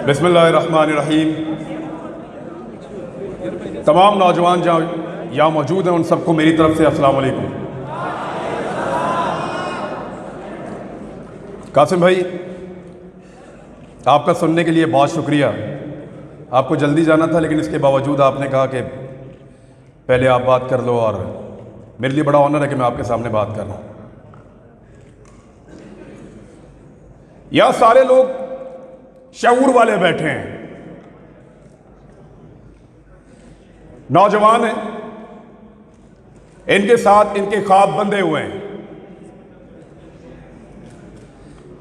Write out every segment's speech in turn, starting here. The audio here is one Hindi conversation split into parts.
बिस्मिल्लाहिर्रहमानिर्रहीम। तमाम नौजवान जहाँ यहाँ मौजूद हैं उन सबको मेरी तरफ से अस्सलाम वालेकुम। कासिम भाई, आपका सुनने के लिए बहुत शुक्रिया। आपको जल्दी जाना था लेकिन इसके बावजूद आपने कहा कि पहले आप बात कर लो, और मेरे लिए बड़ा ऑनर है कि मैं आपके सामने बात कर रहा हूँ। यहाँ सारे लोग शऊर वाले बैठे हैं, नौजवान हैं, इनके साथ इनके ख्वाब बंधे हुए हैं।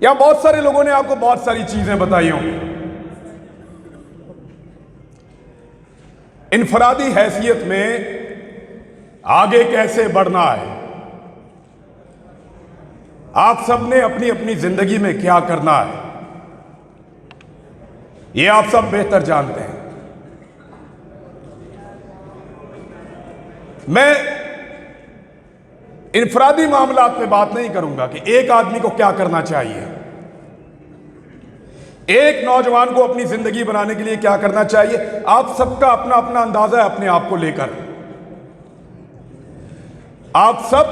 यहां बहुत सारे लोगों ने आपको बहुत सारी चीजें बताई होंगी। इनफरादी हैसियत में आगे कैसे बढ़ना है, आप सबने अपनी अपनी जिंदगी में क्या करना है, ये आप सब बेहतर जानते हैं। मैं इनफरादी मामलात पे बात नहीं करूंगा कि एक आदमी को क्या करना चाहिए, एक नौजवान को अपनी जिंदगी बनाने के लिए क्या करना चाहिए। आप सबका अपना अपना अंदाजा है अपने आप को लेकर। आप सब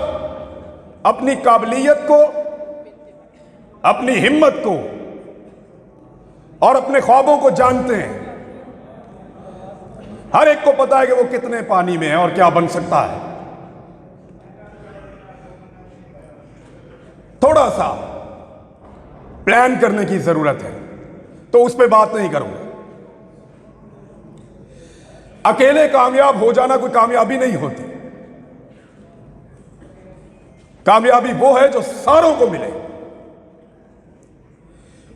अपनी काबिलियत को, अपनी हिम्मत को और अपने ख्वाबों को जानते हैं। हर एक को पता है कि वो कितने पानी में है और क्या बन सकता है। थोड़ा सा प्लान करने की जरूरत है, तो उस पर बात नहीं करूंगा। अकेले कामयाब हो जाना कोई कामयाबी नहीं होती। कामयाबी वो है जो सारों को मिले,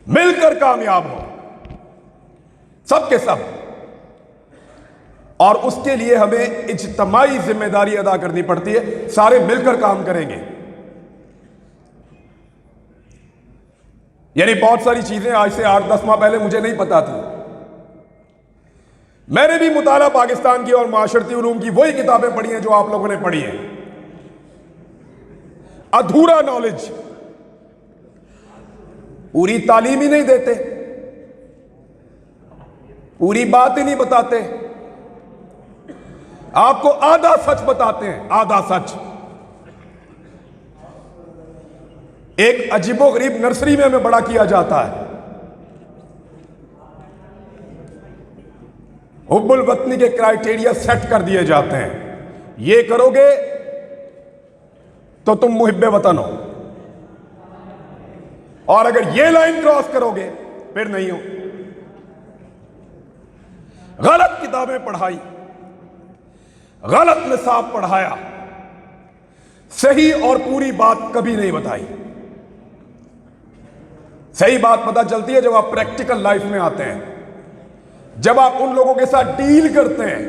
मिलकर कामयाब हो सबके सब। और उसके लिए हमें इज्तिमाई जिम्मेदारी अदा करनी पड़ती है। सारे मिलकर काम करेंगे। यानी बहुत सारी चीजें आज से 8-10 माह पहले मुझे नहीं पता थी। मैंने भी मुताला पाकिस्तान की और माशरती उलूम की वही किताबें पढ़ी हैं जो आप लोगों ने पढ़ी हैं। अधूरा नॉलेज, पूरी तालीम ही नहीं देते, पूरी बात ही नहीं बताते, आपको आधा सच बताते हैं, आधा सच। एक अजीबोगरीब नर्सरी में हमें बड़ा किया जाता है। हुब्बुल वतनी के क्राइटेरिया सेट कर दिए जाते हैं। ये करोगे तो तुम मुहिब्बे वतन हो, और अगर ये लाइन क्रॉस करोगे फिर नहीं हो। गलत किताबें पढ़ाई, गलत निसाब पढ़ाया, सही और पूरी बात कभी नहीं बताई। सही बात पता चलती है जब आप प्रैक्टिकल लाइफ में आते हैं, जब आप उन लोगों के साथ डील करते हैं,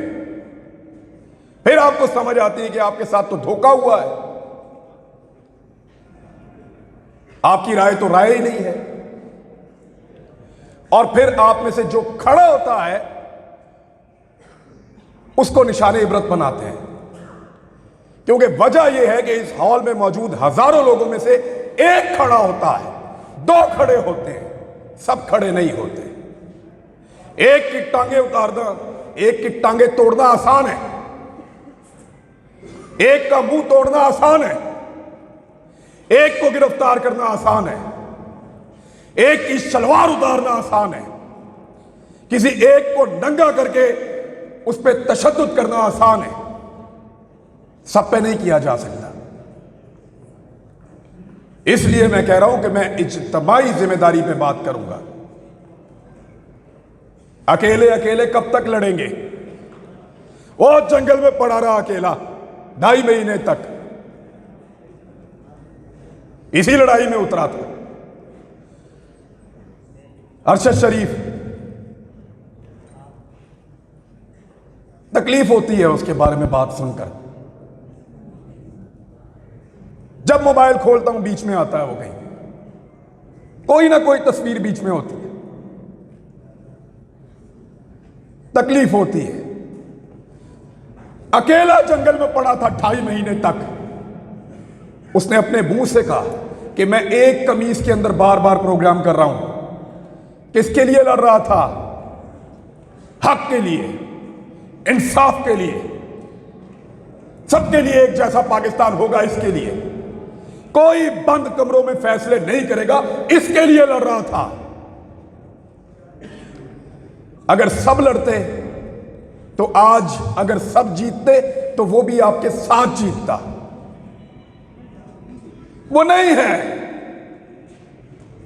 फिर आपको समझ आती है कि आपके साथ तो धोखा हुआ है। आपकी राय तो राय ही नहीं है। और फिर आप में से जो खड़ा होता है उसको निशाने इबरत बनाते हैं। क्योंकि वजह यह है कि इस हॉल में मौजूद हजारों लोगों में से एक खड़ा होता है, 2 खड़े होते हैं, सब खड़े नहीं होते। एक की टांगे उतारना, एक की टांगे तोड़ना आसान है, एक का मुंह तोड़ना आसान है, एक को गिरफ्तार करना आसान है, एक की सलवार उतारना आसान है, किसी एक को नंगा करके उस पर तशद्दुद करना आसान है, सब पे नहीं किया जा सकता। इसलिए मैं कह रहा हूं कि मैं इज्तिमाई जिम्मेदारी पे बात करूंगा। अकेले अकेले कब तक लड़ेंगे? वो जंगल में पड़ा रहा अकेला 2.5 महीने तक, इसी लड़ाई में उतरा था। अरशद शरीफ, तकलीफ होती है उसके बारे में बात सुनकर। जब मोबाइल खोलता हूं बीच में आता है वो, कहीं कोई ना कोई तस्वीर बीच में होती है, तकलीफ होती है। अकेला जंगल में पड़ा था 2.5 महीने तक। उसने अपने मुंह से कहा कि मैं एक कमीज के अंदर बार बार प्रोग्राम कर रहा हूं, किसके लिए लड़ रहा था? हक के लिए, इंसाफ के लिए, सबके लिए एक जैसा पाकिस्तान होगा, इसके लिए। कोई बंद कमरों में फैसले नहीं करेगा, इसके लिए लड़ रहा था। अगर सब लड़ते तो आज, अगर सब जीतते तो वो भी आपके साथ जीतता। वो नहीं है,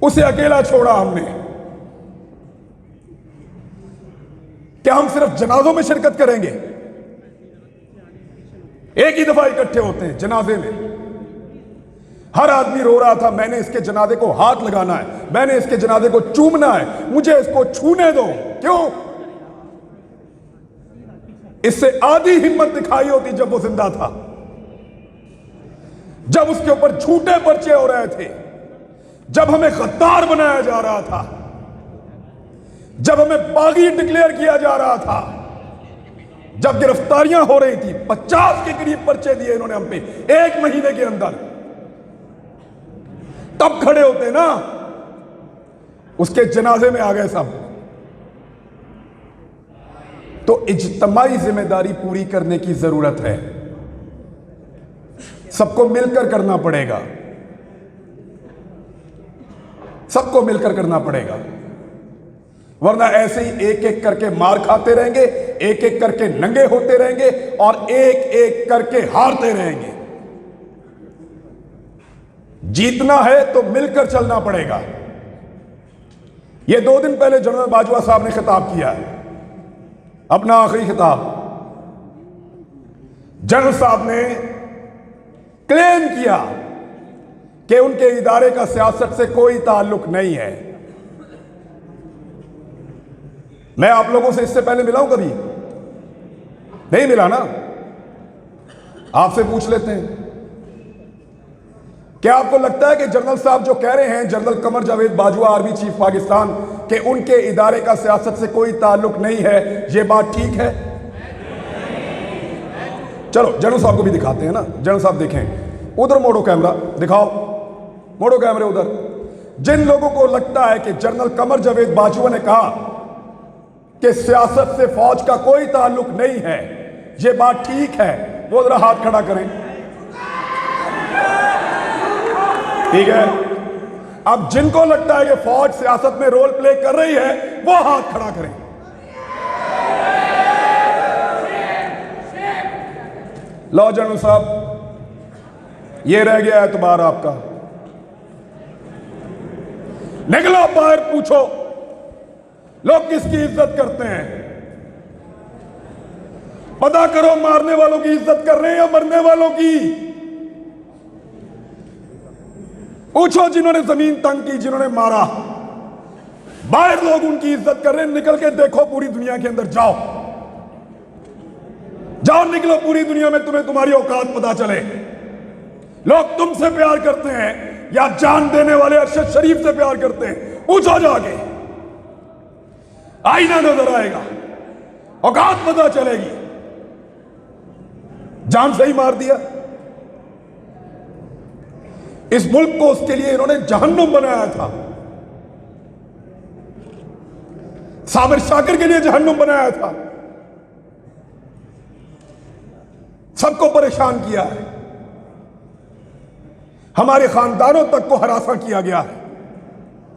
उसे अकेला छोड़ा हमने। क्या हम सिर्फ जनाजों में शिरकत करेंगे? एक ही दफा इकट्ठे होते हैं जनाजे में। हर आदमी रो रहा था, मैंने इसके जनाजे को हाथ लगाना है, मैंने इसके जनाजे को चूमना है, मुझे इसको छूने दो। क्यों? इससे आधी हिम्मत दिखाई होती जब वो जिंदा था, जब उसके ऊपर झूठे पर्चे हो रहे थे, जब हमें गद्दार बनाया जा रहा था, जब हमें बागी डिक्लेयर किया जा रहा था, जब गिरफ्तारियां हो रही थी। 50 के करीब पर्चे दिए इन्होंने हम पे 1 महीने के अंदर। तब खड़े होते ना, उसके जनाजे में आ गए सब। तो इज्तिमाई जिम्मेदारी पूरी करने की जरूरत है, सबको मिलकर करना पड़ेगा, सबको मिलकर करना पड़ेगा। वरना ऐसे ही एक एक करके मार खाते रहेंगे, एक एक करके नंगे होते रहेंगे और एक एक करके हारते रहेंगे। जीतना है तो मिलकर चलना पड़ेगा। यह 2 दिन पहले जनरल बाजवा साहब ने खिताब किया है, अपना आखिरी खिताब। जनरल साहब ने क्लेम किया कि उनके इदारे का सियासत से कोई ताल्लुक नहीं है। मैं आप लोगों से इससे पहले मिला हूं कभी? नहीं मिला ना? आपसे पूछ लेते हैं, क्या आपको लगता है कि जनरल साहब जो कह रहे हैं, general Qamar Javed Bajwa army chief Pakistan, कि उनके इदारे का सियासत से कोई ताल्लुक नहीं है, यह बात ठीक है? चलो जनरल साहब को भी दिखाते हैं ना। जनरल साहब देखें, उधर मोड़ो कैमरा, दिखाओ, मोड़ो कैमरे उधर। जिन लोगों को लगता है कि जनरल कमर जावेद बाजवा ने कहा कि सियासत से फौज का कोई ताल्लुक नहीं है, यह बात ठीक है, वो जरा हाथ खड़ा करें। ठीक है। अब जिनको लगता है कि फौज सियासत में रोल प्ले कर रही है, वो हाथ खड़ा करें। लो जनरल साहब, ये रह गया एतबार आपका। निकलो बाहर, पूछो लोग किसकी इज्जत करते हैं। पता करो, मारने वालों की इज्जत कर रहे हैं या मरने वालों की। पूछो जिन्होंने जमीन तंग की, जिन्होंने मारा, बाहर लोग उनकी इज्जत कर रहे हैं। निकल के देखो पूरी दुनिया के अंदर, जाओ जाओ, निकलो पूरी दुनिया में, तुम्हें तुम्हारी औकात पता चले। लोग तुमसे प्यार करते हैं या जान देने वाले अरशद शरीफ से प्यार करते हैं? पूछो जाके, आईना नजर आएगा, औकात पता चलेगी। जान से ही मार दिया। इस मुल्क को उसके लिए इन्होंने जहन्नुम बनाया था। साबिर शाकिर के लिए जहन्नुम बनाया था। सबको परेशान किया है, हमारे खानदानों तक को हरासा किया गया है।